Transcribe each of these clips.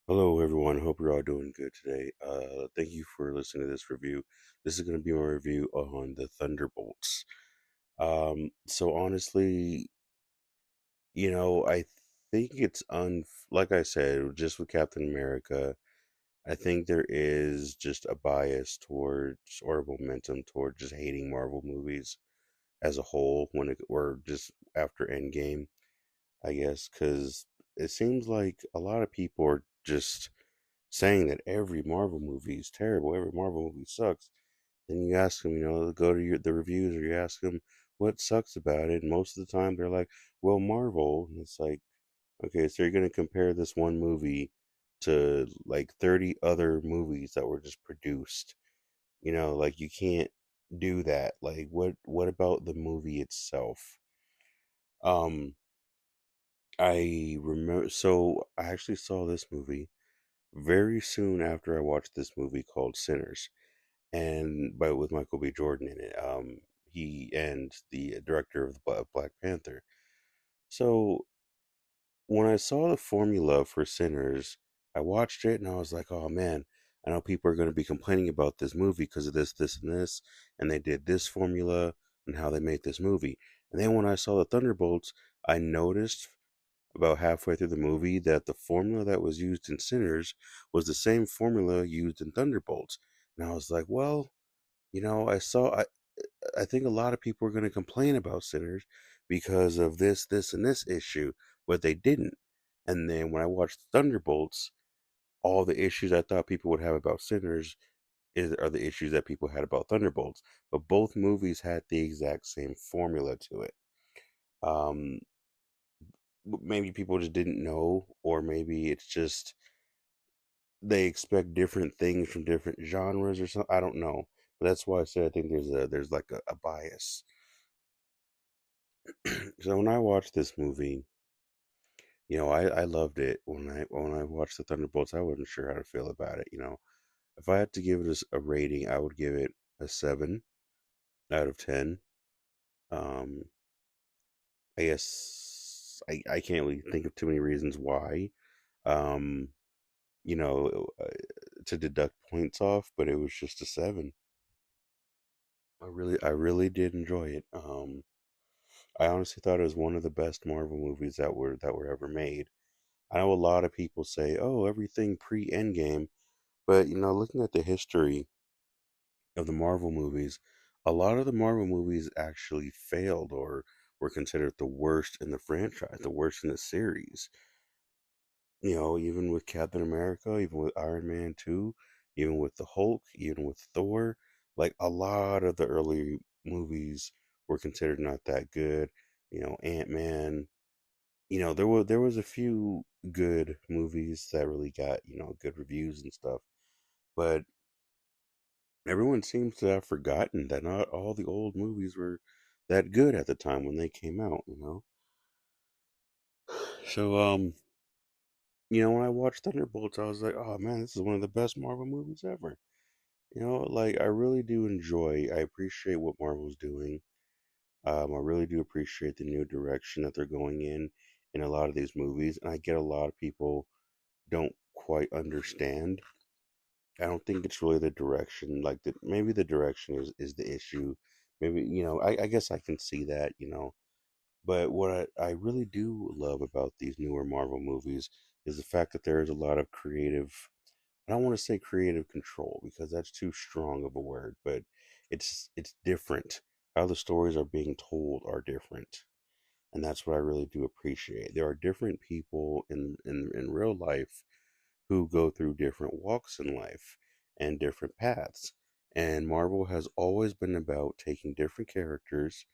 Hello, everyone. Hope you're all doing good today. Thank you for listening to this review. This is going to be my review on the Thunderbolts. So honestly, I think it's like I said, just with Captain America, I think there is just a bias towards or a momentum toward just hating Marvel movies as a whole or just after Endgame, I guess, because it seems like a lot of people are just saying that every Marvel movie is terrible, every Marvel movie sucks. Then you ask them, go to the reviews, or you ask them what sucks about it. And most of the time, they're like, "Well, Marvel." And it's like, okay, so you're gonna compare this one movie to like 30 other movies that were just produced. Like you can't do that. Like, what about the movie itself? Um, I remember. So I actually saw this movie very soon after I watched this movie called Sinners, and but with Michael B. Jordan in it. He and the director of the Black Panther. So when I saw the formula for Sinners, I watched it and I was like, oh man, I know people are going to be complaining about this movie because of this, this, and this, and they did this formula and how they made this movie. And then when I saw the Thunderbolts, I noticed about halfway through the movie that the formula that was used in Sinners was the same formula used in Thunderbolts. And I was like, well, I think a lot of people are going to complain about Sinners because of this, and this issue, but they didn't. And then when I watched Thunderbolts, all the issues I thought people would have about Sinners are the issues that people had about Thunderbolts. But both movies had the exact same formula to it. Um, Maybe people just didn't know, or maybe it's just they expect different things from different genres or something. I don't know, but that's why I said I think there's like a bias. So when I watched this movie, I loved it. When I watched the Thunderbolts, I wasn't sure how to feel about it. If I had to give it a rating, I would give it a 7 out of 10. Um, I guess I can't really think of too many reasons why. Um, you know, uh, to deduct points off, but it was just a 7. I really did enjoy it. I honestly thought it was one of the best Marvel movies that were ever made. I know a lot of people say, "Oh, everything pre-Endgame," but looking at the history of the Marvel movies, a lot of the Marvel movies actually failed or were considered the worst in the franchise, the worst in the series. Even with Captain America, even with Iron Man 2, even with the Hulk, even with Thor, like a lot of the early movies were considered not that good. Ant-Man, there was a few good movies that really got, good reviews and stuff, but everyone seems to have forgotten that not all the old movies were that good at the time when they came out. So when I watched Thunderbolts, I was like, oh man, this is one of the best Marvel movies ever. Like I really do I appreciate what Marvel's doing. I really do appreciate the new direction that they're going in a lot of these movies, and I get a lot of people don't quite understand. I don't think it's really the direction. Like maybe the direction is the issue. Maybe I guess I can see that. But what I really do love about these newer Marvel movies is the fact that there is a lot of creative. I don't want to say creative control because that's too strong of a word, but it's different. How the stories are being told are different, and that's what I really do appreciate. There are different people in real life who go through different walks in life and different paths. And Marvel has always been about taking different characters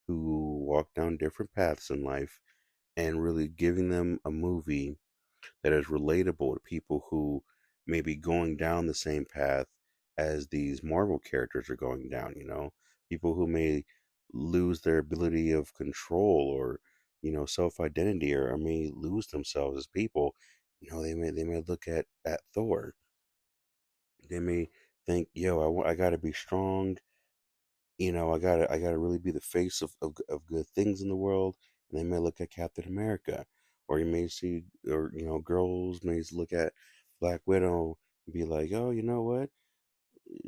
who walk down different paths in life and really giving them a movie that is relatable to people who may be going down the same path as these Marvel characters are going down. People who may lose their ability of control or, self identity or may lose themselves as people. They may look at Thor. They may think, yo, I gotta be strong. I gotta really be the face of good things in the world. And they may look at Captain America, or you may see, or girls may look at Black Widow and be like, oh, you know what?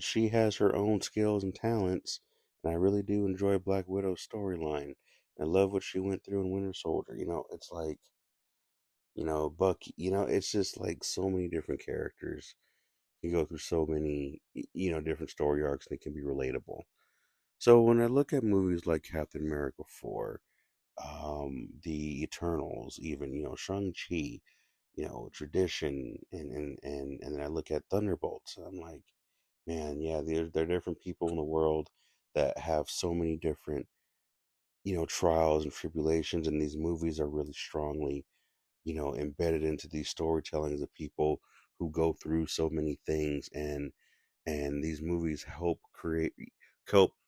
She has her own skills and talents, and I really do enjoy Black Widow's storyline. I love what she went through in Winter Soldier. It's like, Bucky, it's just like so many different characters. You go through so many, different story arcs, and it can be relatable. So when I look at movies like Captain America 4, the Eternals, even, Shang-Chi, tradition, and then I look at Thunderbolts, and I'm like, man, yeah, there are different people in the world that have so many different, trials and tribulations, and these movies are really strongly, embedded into these storytellings of people who go through so many things, and these movies help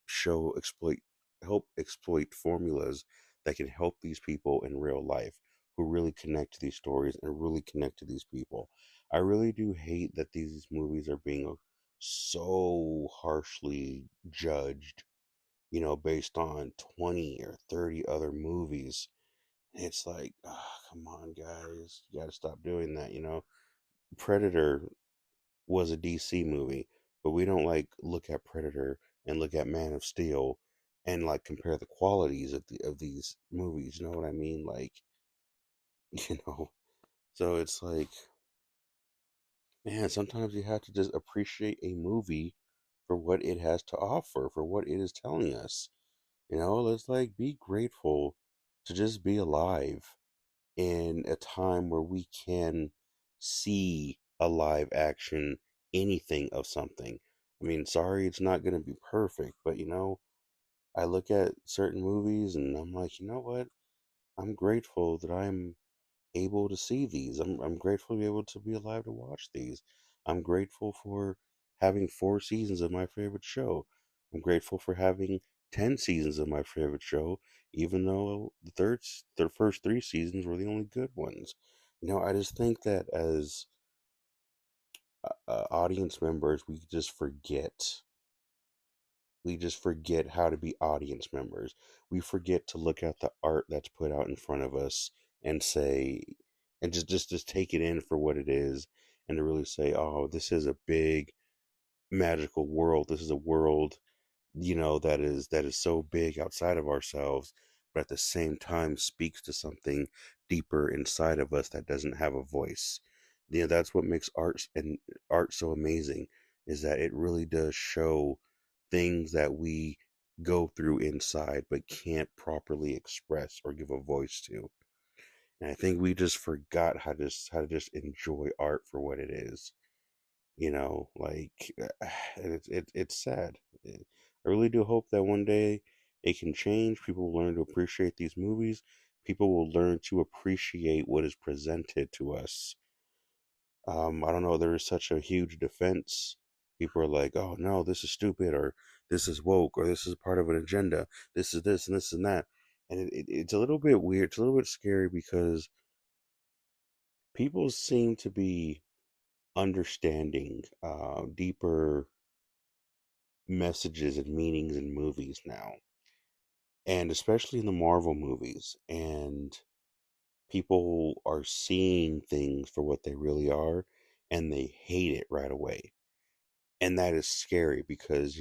show help exploit formulas that can help these people in real life who really connect to these stories and really connect to these people. I really do hate that these movies are being so harshly judged, based on 20 or 30 other movies. It's like, come on, guys, you got to stop doing that. Predator was a DC movie, but we don't like look at Predator and look at Man of Steel and like compare the qualities of these movies. You know what I mean? Like, you know. So it's like, man, sometimes you have to just appreciate a movie for what it has to offer, for what it is telling us. Let's like be grateful to just be alive in a time where we can see a live action anything of something. I mean, sorry, it's not going to be perfect, but I look at certain movies and I'm like, you know what? I'm grateful that I'm able to see these. I'm grateful to be able to be alive to watch these. I'm grateful for having 4 seasons of my favorite show. I'm grateful for having 10 seasons of my favorite show, even though the first 3 seasons were the only good ones. I just think that as audience members, we just forget how to be audience members. We forget to look at the art that's put out in front of us and say, and just take it in for what it is, and to really say, oh, this is a big magical world. This is a world, that is so big outside of ourselves, but at the same time speaks to something deeper inside of us that doesn't have a voice. That's what makes art so amazing, is that it really does show things that we go through inside but can't properly express or give a voice to. And I think we just forgot how to just enjoy art for what it is. Like, and it's sad. I really do hope that one day it can change. People will learn to appreciate these movies. People will learn to appreciate what is presented to us. I don't know. There is such a huge defense. People are like, "Oh no, this is stupid," or "This is woke," or "This is part of an agenda." This is this and this and that, and it's a little bit weird. It's a little bit scary because people seem to be understanding deeper messages and meanings in movies now, and especially in the Marvel movies. And people are seeing things for what they really are, and they hate it right away. And that is scary because,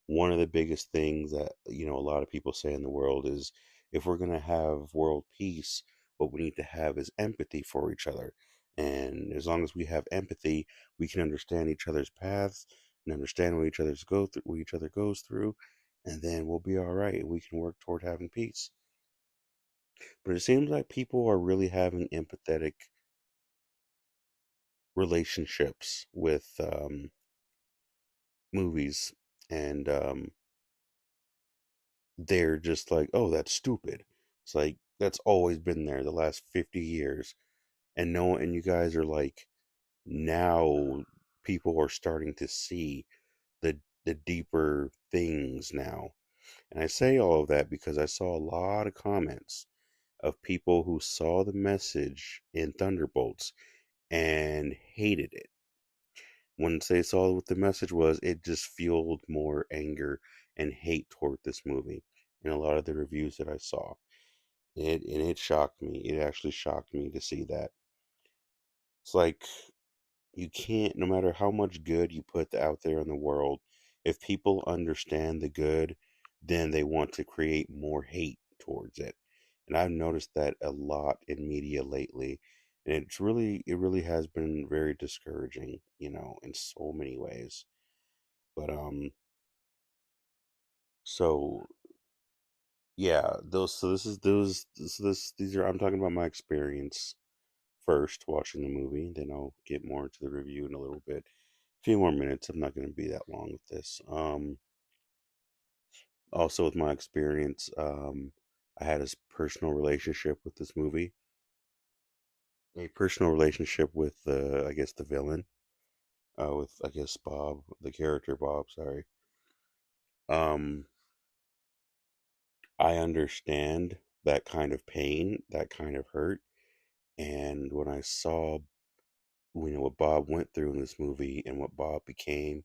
one of the biggest things that, a lot of people say in the world is, if we're going to have world peace, what we need to have is empathy for each other. And as long as we have empathy, we can understand each other's paths and understand what each other goes through, and then we'll be all right and we can work toward having peace. But it seems like people are really having empathetic relationships with movies, and they're just like, oh, that's stupid. It's like that's always been there the last 50 years. And no, and you guys are like, now people are starting to see the deeper things now. And I say all of that because I saw a lot of comments of people who saw the message in Thunderbolts and hated it. Once they saw what the message was, it just fueled more anger and hate toward this movie in a lot of the reviews that I saw. It shocked me. It actually shocked me to see that. It's like, You can't, no matter how much good you put out there in the world, if people understand the good, then they want to create more hate towards it. And I've noticed that a lot in media lately. And it really has been very discouraging, in so many ways. But so yeah, these are, I'm talking about my experience first watching the movie, then I'll get more into the review in a little bit. A few more minutes. I'm not going to be that long with this. Also with my experience, I had a personal relationship with this movie, a personal relationship with I guess the villain, with I guess Bob, the character Bob. Sorry. Um, I understand that kind of pain, that kind of hurt, and when I saw, what Bob went through in this movie and what Bob became,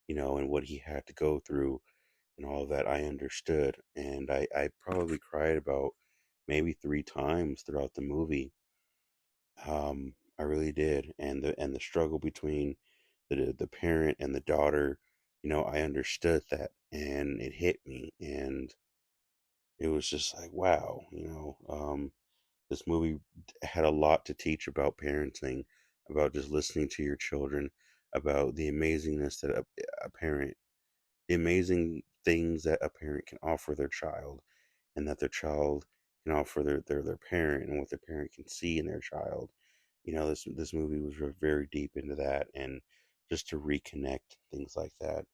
and what he had to go through and all that, I understood. And I probably cried about maybe 3 times throughout the movie. I really did. And the struggle between the parent and the daughter, I understood that and it hit me. And it was just like, wow, this movie had a lot to teach about parenting, about just listening to your children, about the amazingness that a parent, the amazing things that a parent can offer their child, and that their child can offer their parent, and what their parent can see in their child. This movie was very deep into that, and just to reconnect things like that.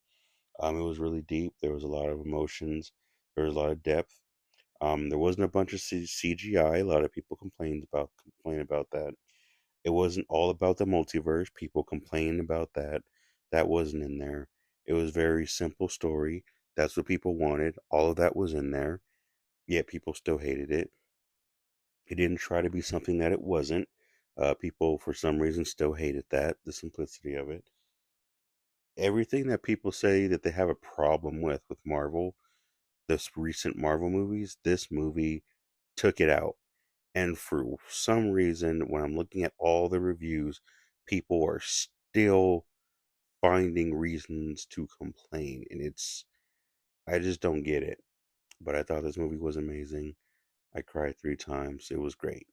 It was really deep. There was a lot of emotions. There was a lot of depth. There wasn't a bunch of CGI. A lot of people complain about that. It wasn't all about the multiverse. People complained about that. That wasn't in there. It was very simple story. That's what people wanted. All of that was in there. Yet people still hated it. It didn't try to be something that it wasn't. People, for some reason, still hated that, the simplicity of it. Everything that people say that they have a problem with Marvel, this recent Marvel movies, this movie took it out. And for some reason, when I'm looking at all the reviews, people are still finding reasons to complain. And I just don't get it. But I thought this movie was amazing. I cried 3 times. It was great.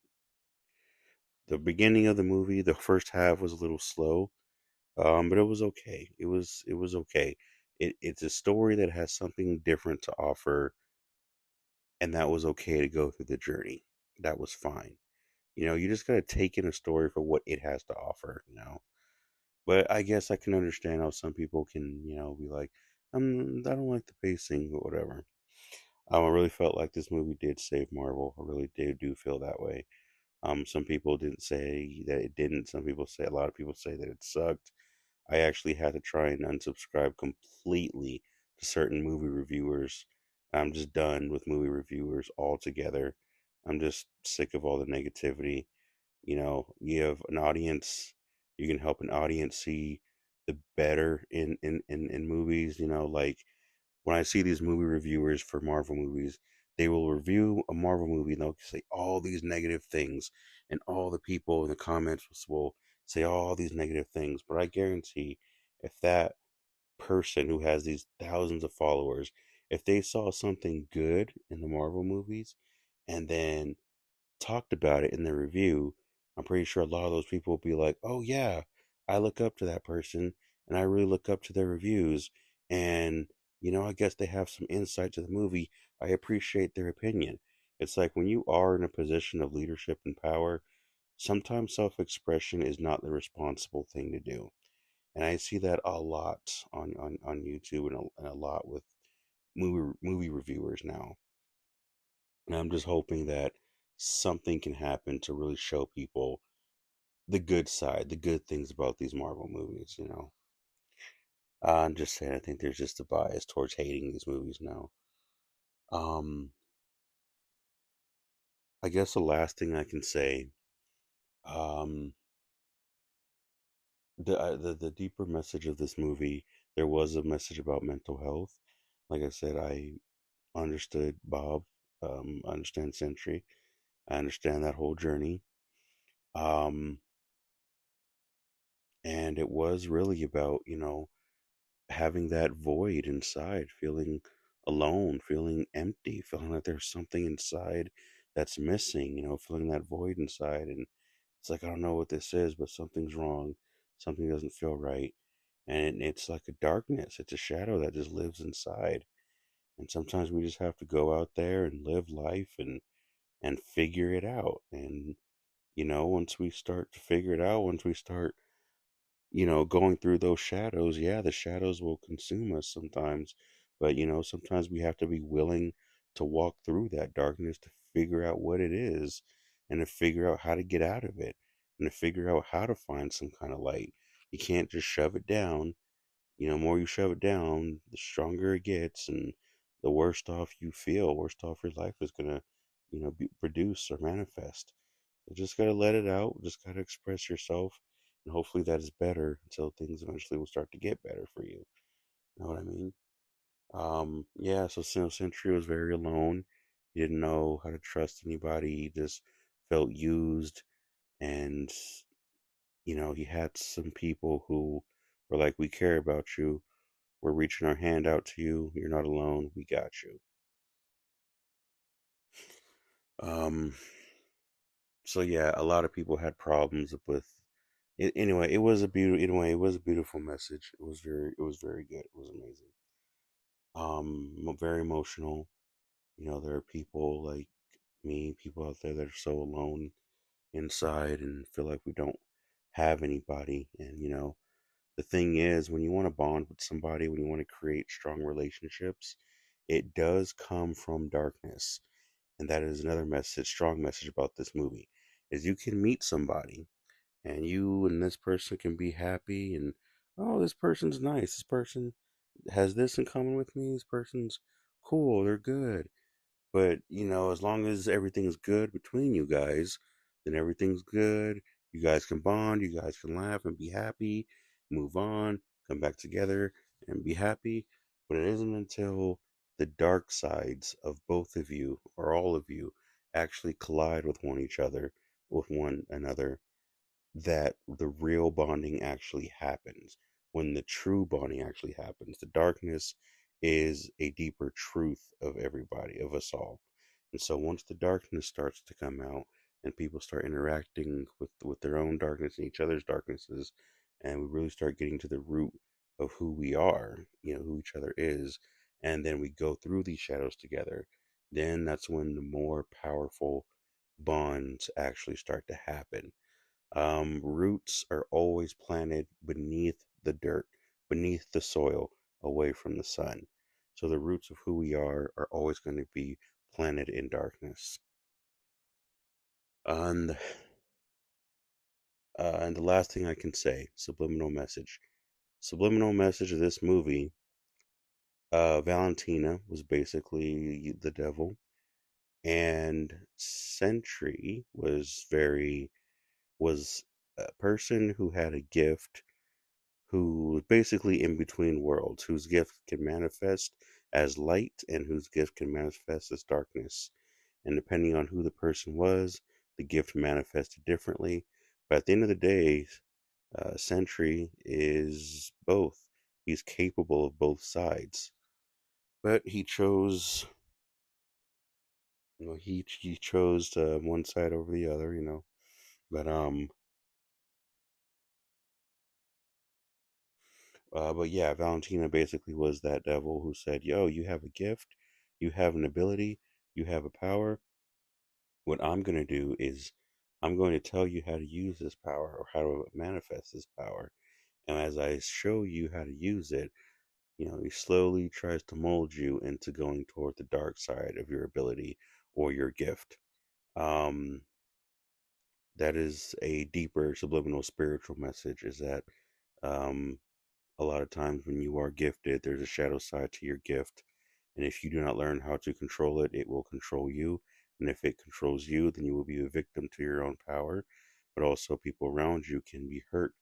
The beginning of the movie, the first half was a little slow, but it was okay. It was okay. It's a story that has something different to offer, and that was okay to go through the journey. That was fine. You just gotta take in a story for what it has to offer. But I guess I can understand how some people can, be like, I don't like the pacing or whatever. I really felt like this movie did save Marvel. I really do feel that way. Some people didn't say that it didn't. A lot of people say that it sucked. I actually had to try and unsubscribe completely to certain movie reviewers. I'm just done with movie reviewers altogether. I'm just sick of all the negativity. You have an audience, you can help an audience see the better in movies. Like when I see these movie reviewers for Marvel movies, they will review a Marvel movie and they'll say all these negative things, and all the people in the comments will say all these negative things. But I guarantee if that person who has these thousands of followers, if they saw something good in the Marvel movies and then talked about it in the review, I'm pretty sure a lot of those people will be like, "Oh yeah, I look up to that person, and I really look up to their reviews, and I guess they have some insight to the movie. I appreciate their opinion." It's like when you are in a position of leadership and power, sometimes self-expression is not the responsible thing to do, and I see that a lot on YouTube, and a lot with movie reviewers now. And I'm just hoping that something can happen to really show people the good side, the good things about these Marvel movies. I'm just saying, I think there's just a bias towards hating these movies now. Um, I guess the last thing I can say, um, the deeper message of this movie, there was a message about mental health. Like I said, I understood Bob, I understand Sentry, I understand that whole journey. Um, And it was really about, having that void inside, feeling alone, feeling empty, feeling like there's something inside that's missing, feeling that void inside. And it's like, I don't know what this is, but something's wrong. Something doesn't feel right. And it's like a darkness, it's a shadow that just lives inside. And sometimes we just have to go out there and live life and figure it out. And, once we start to figure it out, once we start going through those shadows, yeah, the shadows will consume us sometimes. But, sometimes we have to be willing to walk through that darkness to figure out what it is and to figure out how to get out of it and to figure out how to find some kind of light. You can't just shove it down. More you shove it down, the stronger it gets, and the worse off you feel, worse off your life is gonna, produce or manifest. You just gotta let it out. Just gotta express yourself, and hopefully that is better until things eventually will start to get better for you. You know what I mean? Yeah. So Century was very alone. He didn't know how to trust anybody. He just felt used, and he had some people who were like, "We care about you. We're reaching our hand out to you. You're not alone. We got you." Um, so yeah, a lot of people had problems with it. Anyway, it was a beautiful message. It was very good. It was amazing. Very emotional. There are people like me, people out there that are so alone inside and feel like we don't have anybody. And the thing is, when you want to bond with somebody, when you want to create strong relationships, it does come from darkness. And that is another message, strong message about this movie, is you can meet somebody and you and this person can be happy and, oh, this person's nice. This person has this in common with me. This person's cool. They're good. But, as long as everything's good between you guys, then everything's good. You guys can bond, you guys can laugh and be happy, move on, come back together and be happy. But it isn't until the dark sides of both of you or all of you actually collide with one another, that the real bonding actually happens. When the true bonding actually happens, the darkness is a deeper truth of everybody, of us all. And so once the darkness starts to come out and people start interacting with their own darkness and each other's darknesses, and we really start getting to the root of who we are, who each other is, and then we go through these shadows together, then that's when the more powerful bonds actually start to happen. Roots are always planted beneath the dirt, beneath the soil, away from the sun. So the roots of who we are always going to be planted in darkness. And and the last thing I can say, subliminal message. Subliminal message of this movie. Valentina was basically the devil, and Sentry was a person who had a gift, who was basically in between worlds, whose gift can manifest as light and whose gift can manifest as darkness. And depending on who the person was, the gift manifested differently. But at the end of the day, Sentry is both. He's capable of both sides. But he chose, he chose one side over the other, But but yeah, Valentina basically was that devil who said, "Yo, you have a gift, you have an ability, you have a power. What I'm going to do is I'm going to tell you how to use this power or how to manifest this power. And as I show you how to use it, he slowly tries to mold you into going toward the dark side of your ability or your gift." Um, that is a deeper subliminal spiritual message, is that um, a lot of times when you are gifted, there's a shadow side to your gift. And if you do not learn how to control it, it will control you. And if it controls you, then you will be a victim to your own power. But also, people around you can be hurt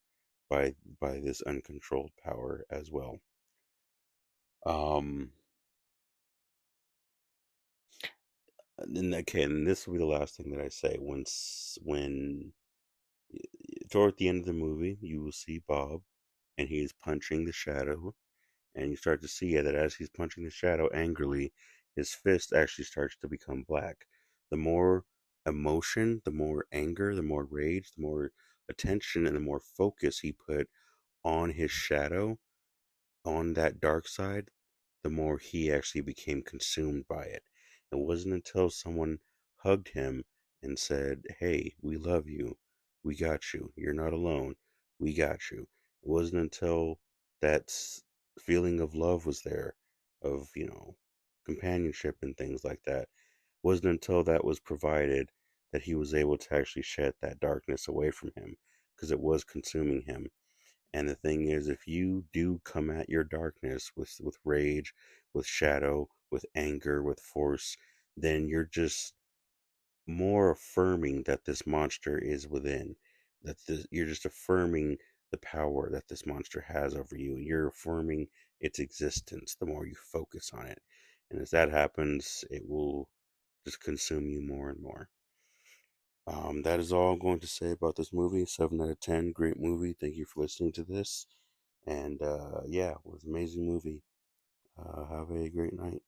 by this uncontrolled power as well. Um, and okay, and this will be the last thing that I say. When Toward the end of the movie, you will see Bob, and he's punching the shadow, and you start to see that as he's punching the shadow angrily, his fist actually starts to become black. The more emotion, the more anger, the more rage, the more attention, and the more focus he put on his shadow, on that dark side, the more he actually became consumed by it. It wasn't until someone hugged him and said, "Hey, we love you. We got you. You're not alone. We got you." It wasn't until that feeling of love was there, of, companionship and things like that. It wasn't until that was provided that he was able to actually shed that darkness away from him, because it was consuming him. And the thing is, if you do come at your darkness with rage, with shadow, with anger, with force, then you're just more affirming that this monster is within. You're just affirming the power that this monster has over you. You're affirming its existence the more you focus on it. And as that happens, it will just consume you more and more. That is all I'm going to say about this movie. 7 out of 10. Great movie. Thank you for listening to this. And yeah, it was an amazing movie. Have a great night.